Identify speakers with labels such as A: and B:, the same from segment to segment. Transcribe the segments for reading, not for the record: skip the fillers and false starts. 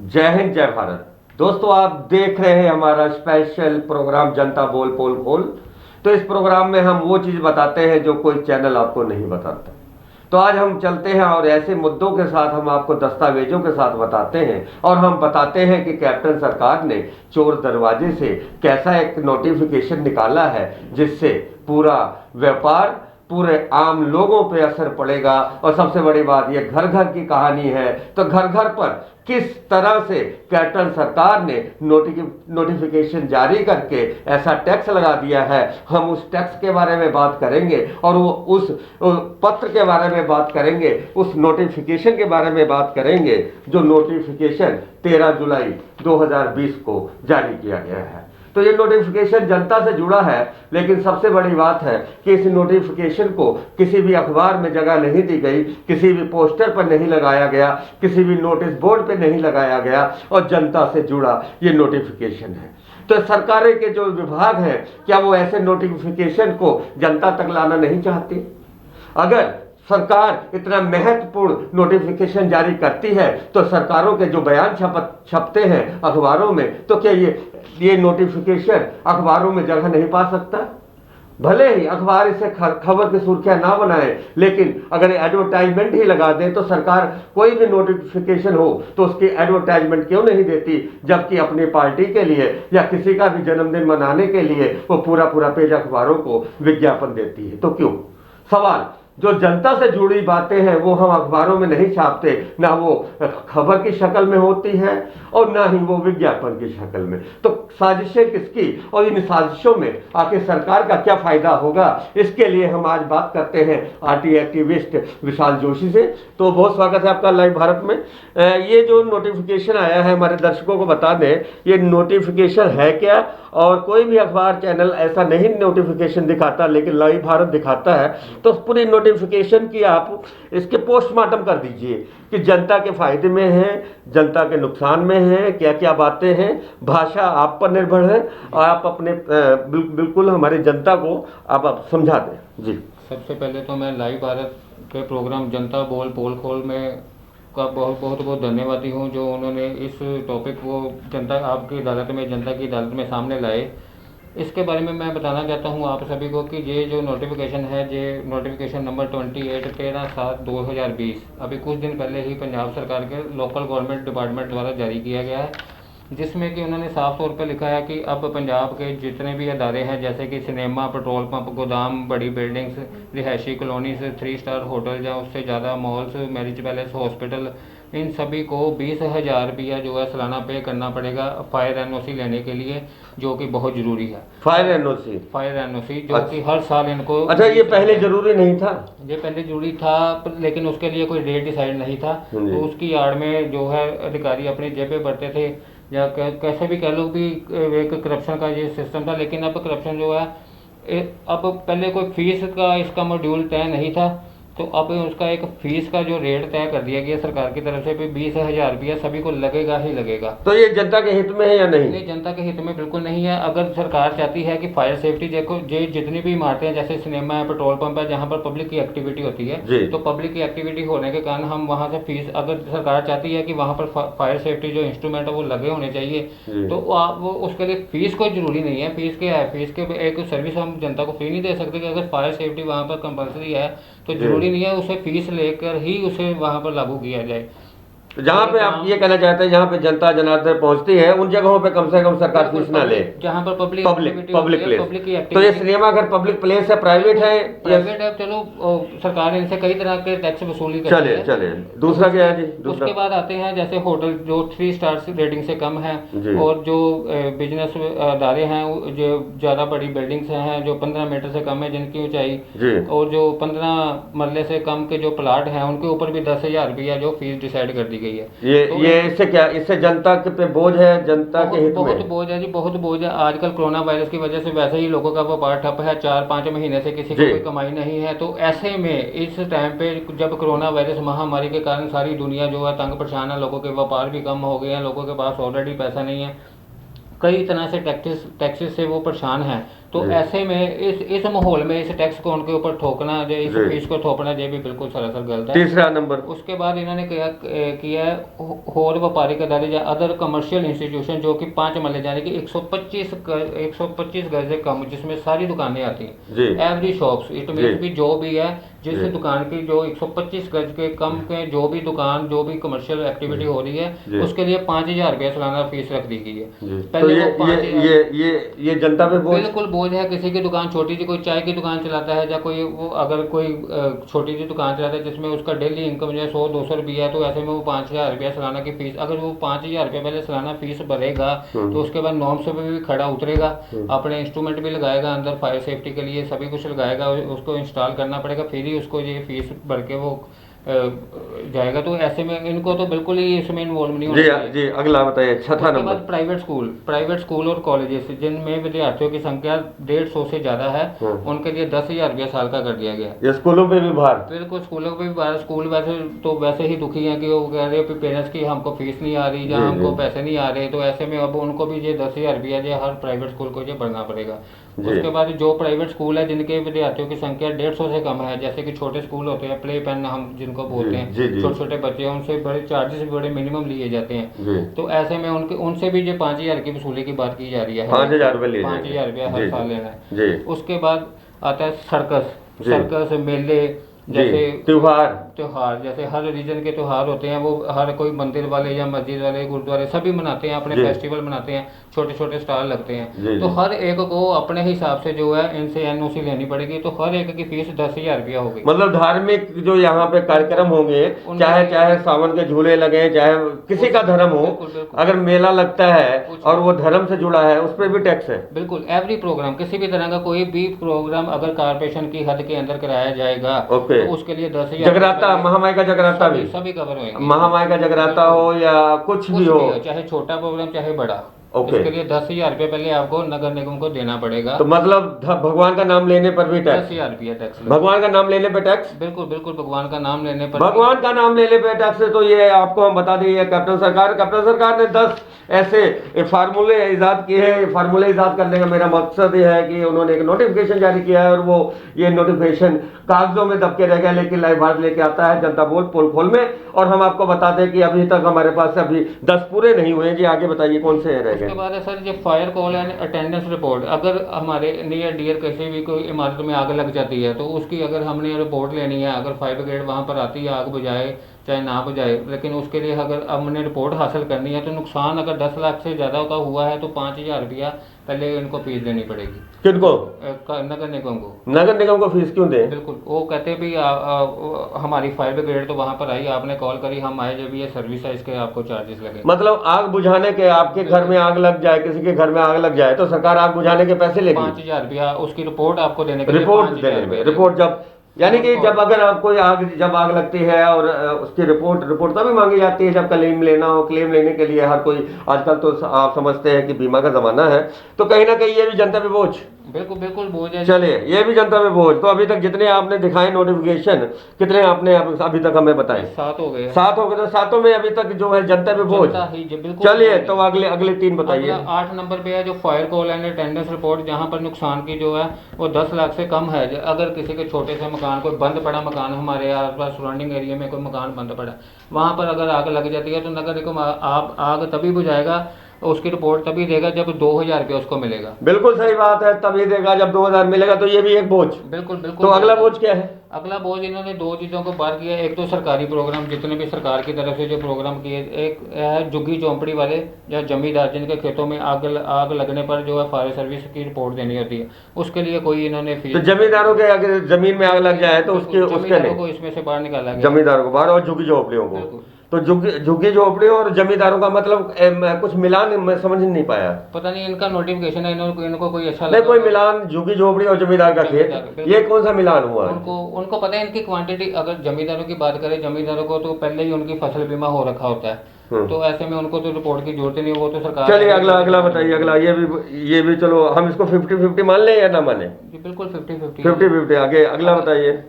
A: जय हिंद, जय भारत। दोस्तों, आप देख रहे हैं हमारा स्पेशल प्रोग्राम जनता बोल पोल खोल। तो इस प्रोग्राम में हम वो चीज़ बताते हैं जो कोई चैनल आपको नहीं बताता। तो आज हम चलते हैं और ऐसे मुद्दों के साथ हम आपको दस्तावेजों के साथ बताते हैं और हम बताते हैं कि कैप्टन सरकार ने चोर दरवाजे से कैसा एक नोटिफिकेशन निकाला है जिससे पूरा व्यापार, पूरे आम लोगों पे असर पड़ेगा। और सबसे बड़ी बात, ये घर घर की कहानी है। तो घर घर पर किस तरह से कैप्टन सरकार ने नोटिफिकेशन जारी करके ऐसा टैक्स लगा दिया है, हम उस टैक्स के बारे में बात करेंगे और वो उस पत्र के बारे में बात करेंगे, उस नोटिफिकेशन के बारे में बात करेंगे जो नोटिफिकेशन 13 जुलाई 2020 को जारी किया गया है। तो ये नोटिफिकेशन जनता से जुड़ा है, लेकिन सबसे बड़ी बात है कि इस नोटिफिकेशन को किसी भी अखबार में जगह नहीं दी गई, किसी भी पोस्टर पर नहीं लगाया गया, किसी भी नोटिस बोर्ड पर नहीं लगाया गया और जनता से जुड़ा ये नोटिफिकेशन है। तो सरकारें के जो विभाग हैं, क्या वो ऐसे नोटिफिकेशन को जनता तक लाना नहीं चाहती? अगर सरकार इतना महत्वपूर्ण नोटिफिकेशन जारी करती है तो सरकारों के जो बयान छपते हैं अखबारों में, तो क्या ये नोटिफिकेशन अखबारों में जगह नहीं पा सकता? भले ही अखबार इसे खबर की सुर्खियां ना बनाए, लेकिन अगर एडवर्टाइजमेंट ही लगा दें तो सरकार कोई भी नोटिफिकेशन हो तो उसकी एडवर्टाइजमेंट क्यों नहीं देती, जबकि अपनी पार्टी के लिए या किसी का भी जन्मदिन मनाने के लिए वो पूरा पूरा पेज अखबारों को विज्ञापन देती है? तो क्यों? सवाल, जो जनता से जुड़ी बातें हैं वो हम अखबारों में नहीं छापते, ना वो खबर की शक्ल में होती है और ना ही वो विज्ञापन की शक्ल में। तो साजिशें किसकी और इन साजिशों में आखिर सरकार का क्या फायदा होगा, इसके लिए हम आज बात करते हैं आरटी एक्टिविस्ट विशाल जोशी से। तो बहुत स्वागत है आपका लाइव भारत में। ये जो नोटिफिकेशन आया है, हमारे दर्शकों को बता दें ये नोटिफिकेशन है क्या, और कोई भी अखबार चैनल ऐसा नहीं नोटिफिकेशन दिखाता, लेकिन लाइव भारत दिखाता है। तो पूरी नोटिफिकेशन की आप इसके पोस्टमार्टम कर दीजिए कि जनता के फायदे में है, जनता के नुकसान में है, क्या क्या बातें हैं। भाषा आप पर निर्भर है और आप अपने बिल्कुल हमारी जनता को आप समझा दें जी।
B: सबसे पहले तो मैं लाइव भारत के प्रोग्राम जनता बोल पोल खोल में का बहुत धन्यवादी हूँ, जो उन्होंने इस टॉपिक को जनता आपकी अदालत में, जनता की अदालत में सामने लाए। इसके बारे में मैं बताना चाहता हूँ आप सभी को कि ये जो नोटिफिकेशन है, ये नोटिफिकेशन नंबर 28 13/7/2020 अभी कुछ दिन पहले ही पंजाब सरकार के लोकल गवर्नमेंट डिपार्टमेंट द्वारा जारी किया गया है, जिसमें कि उन्होंने साफ तौर पर लिखा है कि अब पंजाब के जितने भी अदारे हैं, जैसे कि सिनेमा, पेट्रोल पंप, गोदाम, बड़ी बिल्डिंग्स, रिहायशी कॉलोनीज, 3 स्टार होटल या उससे ज़्यादा मॉल्स, मैरिज पैलेस, हॉस्पिटल, इन सभी को 20,000 रुपया जो है सालाना पे करना पड़ेगा फायर एनओसी लेने के लिए, जो कि बहुत ज़रूरी है।
A: फायर एनओसी
B: जो कि हर साल इनको,
A: अच्छा, ये पहले जरूरी नहीं था?
B: ये पहले जरूरी था, लेकिन उसके लिए कोई डेट डिसाइड नहीं था। तो उसकी आड़ में जो है अधिकारी अपनी जेबें भरते थे, या कैसे भी कह लो भी एक करप्शन का ये सिस्टम था। लेकिन अब करप्शन जो है, अब पहले कोई फीस का इसका मॉड्यूल तय नहीं था, तो अब उसका एक फीस का जो रेट तय कर दिया गया सरकार की तरफ से, भी 20,000 रुपया सभी को लगेगा ही लगेगा।
A: तो ये जनता के हित में है या नहीं?
B: नहीं, जनता के हित में बिल्कुल नहीं है। अगर सरकार चाहती है कि फायर सेफ्टी, देखो ये जितनी भी इमारतें हैं, जैसे सिनेमा है, पेट्रोल पंप है, जहाँ पर पब्लिक की एक्टिविटी होती है, तो पब्लिक की एक्टिविटी होने के कारण हम वहाँ से फीस, अगर सरकार चाहती है कि वहाँ पर फायर सेफ्टी जो इंस्ट्रूमेंट है वो लगे होने चाहिए, तो वो उसके लिए फीस कोई जरूरी नहीं है। फीस क्या है? फीस के एक सर्विस हम जनता को फ्री नहीं दे सकते कि अगर फायर सेफ्टी वहाँ पर कंपलसरी है तो जरूरी नहीं है उसे फीस लेकर ही उसे वहाँ पर लागू किया जाए।
A: जहाँ पे आप ये कहना चाहते हैं जहाँ पे जनता जनार्दन पहुँचती है उन जगहों पे कम से कम सरकार फीस ना ले,
B: जहाँ पर पब्लिक
A: प्लेस। तो ये सिनेमा अगर पब्लिक प्लेस है, प्राइवेट है,
B: चलो सरकार इनसे कई तरह के टैक्स वसूली करती है।
A: चले दूसरा क्या है जी?
B: उसके बाद आते हैं जैसे होटल जो 3 स्टार रेटिंग से कम है, और जो बिजनेस अदारे हैं, जो ज़्यादा बड़ी बिल्डिंग्स हैं, जो 15 मीटर से कम है जिनकी ऊंचाई, और जो 15 मरले से कम के जो प्लाट हैं उनके ऊपर भी 10,000 रुपया जो फीस डिसाइड कर दी गई है।
A: ये इससे क्या, इससे जनता के पे बोझ है, जनता के हित में
B: बहुत बोझ है जी, बहुत बोझ है। आजकल कोरोना वायरस की वजह से वैसे ही लोगों का व्यापार ठप है, 4-5 महीने से किसी को कोई कमाई नहीं है। तो ऐसे में इस टाइम पे जब कोरोना वायरस महामारी के कारण सारी दुनिया जो है तंग परेशान है, लोगों के व्यापार भी कम हो गए हैं, लोगों के पास ऑलरेडी पैसा नहीं है, कई तरह से टैक्सेस से वो परेशान हैं, तो
A: जी।
B: ऐसे में इस माहौल में इस टैक्स को उनके ऊपर ठोकना, जो इस
A: जी।
B: फीस को थोपना, ये भी बिल्कुल सरासर गलत है।
A: तीसरा नंबर,
B: उसके बाद इन्होंने किया है होर व्यापारिक अदारे या अदर कमर्शियल इंस्टीट्यूशन जो कि 5 मरले यानी कि 125 गज से कम, जिसमें सारी दुकानें आती
A: जी।
B: हैं, एवरी शॉप्स, इट
A: जी।
B: मीन्स भी जो भी है जिस
A: जी।
B: दुकान की जो 125 गज के कम के जो भी दुकान जो भी कमर्शियल एक्टिविटी हो रही
A: जी।
B: है उसके लिए 5,000 रुपया सालाना फीस रख दी गई है।
A: जी। तो
B: पहले
A: ये
B: वो 5,000
A: ये जनता पे बोझ,
B: बिल्कुल बोझ है। किसी की दुकान छोटी सी, कोई चाय की दुकान चलाता है या कोई वो अगर कोई छोटी सी दुकान चलाता है जिसमें उसका डेली इनकम जो है 100-200 रुपया है, तो ऐसे में वो 5,000 रुपया सालाना की फीस, अगर वो 5,000 रुपया पहले सालाना फीस भरेगा तो उसके बाद नॉर्म्स पे भी खड़ा उतरेगा, अपने इंस्ट्रूमेंट भी लगाएगा अंदर, फायर सेफ्टी के लिए सभी कुछ लगाएगा, उसको इंस्टॉल करना पड़ेगा, फिर ही उसको ये फीस भर के वो जाएगा। तो ऐसे में इनको तो बिल्कुल ही इसमें इन्वॉल्व नहीं होना
A: जी।
B: चाहिए।
A: जी, अगला बताइए, छठा
B: उसके
A: नंबर।
B: बाद प्राइवेट स्कूल और कॉलेजेस जिनमें विद्यार्थियों की संख्या 150 से ज़्यादा है, उनके लिए 10,000 रुपया साल का कर दिया गया।
A: ये स्कूलों पे भी भार।
B: बिल्कुल, स्कूलों पे भी स्कूल वैसे ही दुखी हैं कि वो कह रहे हैं पेरेंट्स की हमको फीस नहीं आ रही या
A: जी,
B: हमको
A: जी।
B: पैसे नहीं आ रहे, तो ऐसे में अब उनको भी ये 10,000 रुपया जो हर प्राइवेट स्कूल को ये भरना पड़ेगा।
A: जी।
B: उसके बाद जो प्राइवेट स्कूल है जिनके विद्यार्थियों की संख्या 150 से कम है, जैसे कि छोटे स्कूल होते हैं, प्ले पेन हम जिनको बोलते हैं,
A: जी, जी।
B: छोटे छोटे बच्चे हैं, उनसे बड़े चार्जेस भी बड़े मिनिमम लिए जाते हैं।
A: जी।
B: तो ऐसे में उनसे भी ये 5,000 की वसूली की बात की जा रही है।
A: 5,000 रुपये लिए
B: 5,000 रुपया हर साल लेना है।
A: जी।
B: उसके बाद आता है
A: जी।
B: सर्कस मेले, जैसे त्योहार जैसे हर रीजन के त्योहार होते हैं, वो हर कोई मंदिर वाले या मस्जिद वाले गुरुद्वारे सभी मनाते हैं, अपने
A: जी।
B: फेस्टिवल मनाते हैं, छोटे छोटे स्टॉल लगते
A: जी,
B: हैं। तो
A: जी।
B: हर एक को अपने हिसाब से जो है इनसे एनओसी लेनी पड़ेगी, तो हर एक की फीस 10,000 रुपया होगी।
A: मतलब धार्मिक जो यहाँ पे कार्यक्रम होंगे,
B: उनके
A: चाहे
B: लिए-
A: चाहे सावन के झूले लगे, चाहे किसी का धर्म हो,
B: बिल्कुल, बिल्कुल।
A: अगर मेला लगता है
B: कुछ
A: और वो धर्म से जुड़ा है, उस पर भी टैक्स है।
B: बिल्कुल, एवरी प्रोग्राम, किसी भी तरह का कोई भी प्रोग्राम अगर कारपोरेशन की हद के अंदर कराया जाएगा
A: ओके।
B: तो उसके लिए 10,000
A: जगराता, महामाई का जगराता भी,
B: सभी कवर होंगे।
A: महामाई का जगराता हो या कुछ भी हो,
B: चाहे छोटा प्रोग्राम चाहे बड़ा,
A: ओके।
B: इसके लिए 10,000 रुपया पहले आपको नगर निगम को देना पड़ेगा।
A: तो मतलब भगवान का नाम लेने पर भी टैक्स,
B: 10,000 रुपया टैक्स।
A: भगवान का नाम लेने पर टैक्स,
B: बिल्कुल बिल्कुल, भगवान का नाम लेने पर
A: भगवान का नाम लेने पे टैक्स है। तो ये आपको हम बता दें, कैप्टन सरकार ने 10 ऐसे फार्मूले इजाद किए हैं। फार्मूले इजाद करने का मेरा मकसद ये है कि उन्होंने एक नोटिफिकेशन जारी किया है और वो ये नोटिफिकेशन कागजों में दबके रह गया, लेकिन लाइव भारत लेके आता है जनता बोल पोल खोल में। और हम आपको बता दें कि अभी तक हमारे पास अभी 10 पूरे नहीं हुए जी। आगे बताइए कौन से रह
B: उसके
A: गए।
B: बाद है सर ये fire call and attendance report. अगर हमारे नियर डियर किसी भी कोई इमारत में आग लग जाती है तो उसकी अगर हमने रिपोर्ट लेनी है, अगर फायर ब्रिगेड वहाँ पर आती है, आग बुझाए चाहे ना बुझाए, लेकिन उसके लिए अगर हमने रिपोर्ट हासिल करनी है तो नुकसान अगर 10 लाख से ज़्यादा का हुआ है तो 5,000 रुपया पहले इनको फीस देनी पड़ेगी।
A: किनको?
B: नगर निगम को।
A: नगर निगम को फीस क्यों दें?
B: बिल्कुल, वो कहते भी हमारी फायर ब्रिगेड तो वहाँ पर आई, आपने कॉल करी, हम आए, जब ये सर्विस है इसके आपको चार्जेस लगे।
A: मतलब आग बुझाने के, आपके घर में आग लग जाए, किसी के घर में आग लग जाए तो सरकार आग बुझाने के पैसे लेगी?
B: 5,000 रुपया उसकी रिपोर्ट आपको देने के लिए
A: रिपोर्ट
B: 5,000
A: देने में,
B: रुपया
A: रिपोर्ट जब यानी कि जब अगर आप कोई जब आग लगती है और उसकी रिपोर्ट तभी मांगी जाती है जब क्लेम लेना हो। क्लेम लेने के लिए हर कोई, आजकल तो आप समझते हैं कि बीमा का जमाना है, तो कहीं ना कहीं ये भी जनता पे बोझ।
B: बिल्कुल बिल्कुल बोझ है।
A: चलिए, ये भी जनता में बोझ। तो अभी तक जितने आपने दिखाए नोटिफिकेशन, कितने आपने अभी तक हमें बताए?
B: 7 हो गए।
A: 7 हो गए। तो 7 में अभी तक जो है जनता में बोझ। चलिए, तो अगले 3 बताइए।
B: 8 नंबर पे है जो fire call and attendance report, जहाँ पर नुकसान की जो है वो 10 लाख से कम है। अगर किसी के छोटे से मकान, कोई बंद पड़ा मकान, हमारे आसपास सराउंडिंग एरिया में कोई मकान बंद पड़ा, वहाँ पर अगर आग लग जाती है तो नगर निगम आग तभी बुझाएगा, उसकी रिपोर्ट तभी देगा जब 2,000 रुपया उसको मिलेगा।
A: बिल्कुल सही बात है, तभी देगा जब 2,000 मिलेगा। तो ये भी एक बोझ।
B: बिल्कुल बिल्कुल।
A: तो अगला बोझ क्या है?
B: अगला बोझ इन्होंने 2 चीज़ों को पार किया। एक तो सरकारी प्रोग्राम, जितने भी सरकार की तरफ से जो प्रोग्राम किए, एक है झुग्गी झोंपड़ी वाले या जमींदार जिनके खेतों में आग लगने पर जो है फायर सर्विस की रिपोर्ट देनी होती है, उसके लिए कोई इन्होंने फीस।
A: तो जमींदारों के अगर जमीन में आग लग जाए तो उसके
B: जमींदारों को इसमें से बाहर निकाला गया।
A: जमींदारों को बाहर और झुग्गी झोपड़ियों को। तो झुग्गी झोपड़ियों और जमींदारों का मतलब कुछ मिलान मैं समझ नहीं पाया।
B: पता नहीं, इनका नोटिफिकेशन है, इनको कोई अच्छा
A: नहीं, कोई मिलान झुग्गी झोपड़ी और जमींदार का खेत, ये कौन सा मिलान हुआ?
B: उनको पता है इनकी क्वांटिटी। अगर जमींदारों की बात करें, जमींदारों को तो पहले ही उनकी फसल बीमा हो रखा होता है, तो ऐसे में उनको तो रिपोर्ट की जरूरत ही नहीं, वो तो सरकार।
A: चलिए, अगला बताइए। अगला ये भी चलो, हम इसको 50-50 मान लें या ना माने?
B: बिल्कुल 50-50।
A: 50-50। आगे अगला बताइए।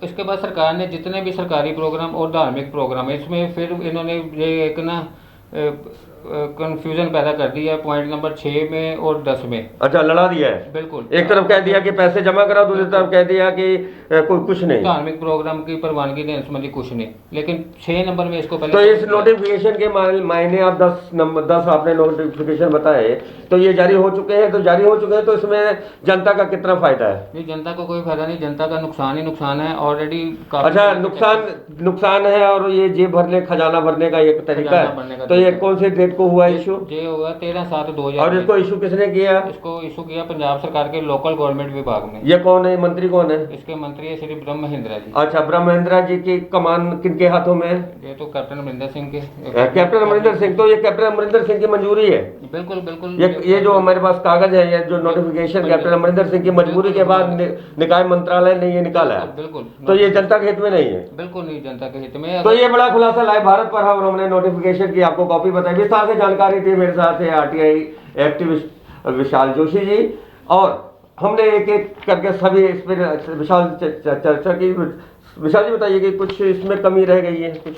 B: इसके बाद सरकार ने जितने भी सरकारी प्रोग्राम और धार्मिक प्रोग्राम है, इसमें फिर इन्होंने ये एक ना कंफ्यूजन पैदा कर दी है पॉइंट नंबर 6 में और 10 में।
A: अच्छा, लड़ा दिया है।
B: बिल्कुल,
A: एक तरफ कह दिया कि पैसे जमा कराओ, दूसरी तरफ कह दिया कि कोई कुछ नहीं।
B: धार्मिक प्रोग्राम की प्रवानगी देने संबंधी कुछ नहीं, लेकिन 6 नंबर में इसको
A: तो
B: पहले
A: इस नोटिफिकेशन के मायने आप 10 आपने नोटिफिकेशन बताए, तो ये जारी हो चुके हैं, तो जारी हो चुके हैं, तो इसमें जनता का कितना फायदा है?
B: नहीं, जनता को कोई फायदा नहीं, जनता का नुकसान ही नुकसान है ऑलरेडी।
A: अच्छा, नुकसान है, और ये जेब भरने, खजाना भरने का एक तरीका है। तो ये कौन से डेट को हुआ इशू?
B: ये होगा 13/7/2000।
A: और इसको इशू किसने किया?
B: इसको इशू किया पंजाब सरकार के लोकल गवर्नमेंट विभाग में।
A: ये कौन है, मंत्री कौन है?
B: इसके मंत्री है श्री ब्रह्म महिंद्रा जी।
A: अच्छा, ब्रह्म महिंद्रा जी की कमान किनके हाथों में है?
B: ये तो कैप्टन अमरिंदर सिंह के।
A: कैप्टन अमरिंदर सिंह। तो ये कैप्टन अमरिंदर सिंह की मंजूरी है?
B: बिल्कुल बिल्कुल।
A: ये जो हमारे पास कागज है, ये जो नोटिफिकेशन कैप्टन अमरिंदर सिंह की मजबूरी के बाद निकाय मंत्रालय ने ये निकाला है।
B: बिल्कुल।
A: तो ये जनता के हित में नहीं है?
B: बिल्कुल नहीं, जनता के हित में।
A: तो ये बड़ा खुलासा लाइव भारत पर है, और हमने नोटिफिकेशन की आपको कॉपी बताई। विस्तार से जानकारी थी। मेरे साथ है आरटीआई एक्टिविस्ट विशाल जोशी जी, और हमने एक एक करके सभी इस पर विशाल चर्चा की। विशाल जी बताइए कि कुछ इसमें कमी रह गई है? कुछ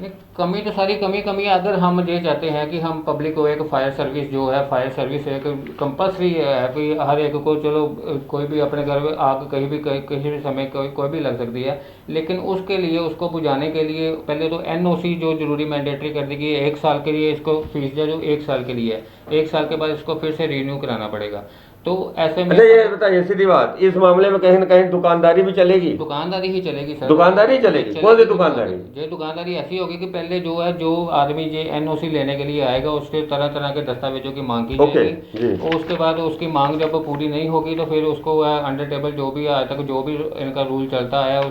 B: नहीं, कमी तो सारी कमी है। अगर हम ये चाहते हैं कि हम पब्लिक को एक फायर सर्विस जो है, फायर सर्विस एक कंपल्सरी है कि हर एक को, चलो कोई भी अपने घर में आग कहीं भी किसी भी समय कोई भी लग सकती है, लेकिन उसके लिए, उसको बुझाने के लिए पहले तो एनओसी जो जरूरी मैंडेटरी कर दी गई है 1 साल के लिए। इसको फीस जो 1 साल के लिए है, 1 साल के बाद इसको फिर से रिन्यू कराना पड़ेगा। तो ऐसे में
A: अच्छा, ये बताइए सीधी बात, इस मामले में कहीं ना कहीं दुकानदारी भी चलेगी?
B: दुकानदारी ही चलेगी सर।
A: दुकानदारी चलेगी? कौन सी दुकानदारी?
B: ये दुकानदारी ऐसी होगी कि पहले जो है, जो आदमी ये एनओसी लेने के लिए आएगा, उसके तरह तरह के दस्तावेजों की मांग की जाएगी। और उसके बाद उसकी मांग जब पूरी नहीं होगी तो फिर उसको अंडर टेबल जो भी आज तक जो भी इनका रूल चलता है,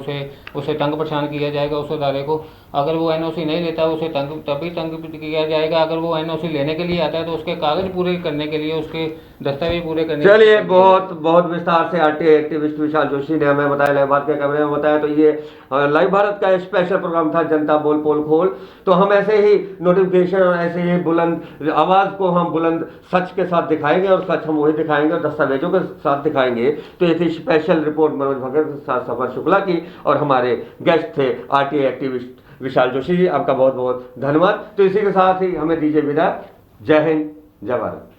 B: उसे तंग परेशान किया जाएगा उस अदारे को। अगर वो एनओसी नहीं लेता उसे तभी तंग किया जाएगा। अगर वो एनओसी लेने के लिए आता है तो उसके कागज पूरे करने के लिए, उसके दस्तावेज पूरे करने के लिए।
A: चलिए, बहुत विस्तार से आरटीआई एक्टिविस्ट विशाल जोशी ने हमें बताया, लाइव भारत के कैमरे में बताया। तो ये लाइव भारत का स्पेशल प्रोग्राम था जनता बोल पोल खोल। तो हम ऐसे ही नोटिफिकेशन और ऐसे ही बुलंद आवाज़ को हम बुलंद सच के साथ दिखाएंगे, और सच हम वही दिखाएंगे और दस्तावेजों के साथ दिखाएंगे। तो ये थी स्पेशल रिपोर्ट मनोज भगत के साथ सफर शुक्ला की, और हमारे गेस्ट थे आरटीआई एक्टिविस्ट विशाल जोशी जी। आपका बहुत बहुत धन्यवाद। तो इसी के साथ ही हमें दीजिए विदा। जय हिंद, जय भारत।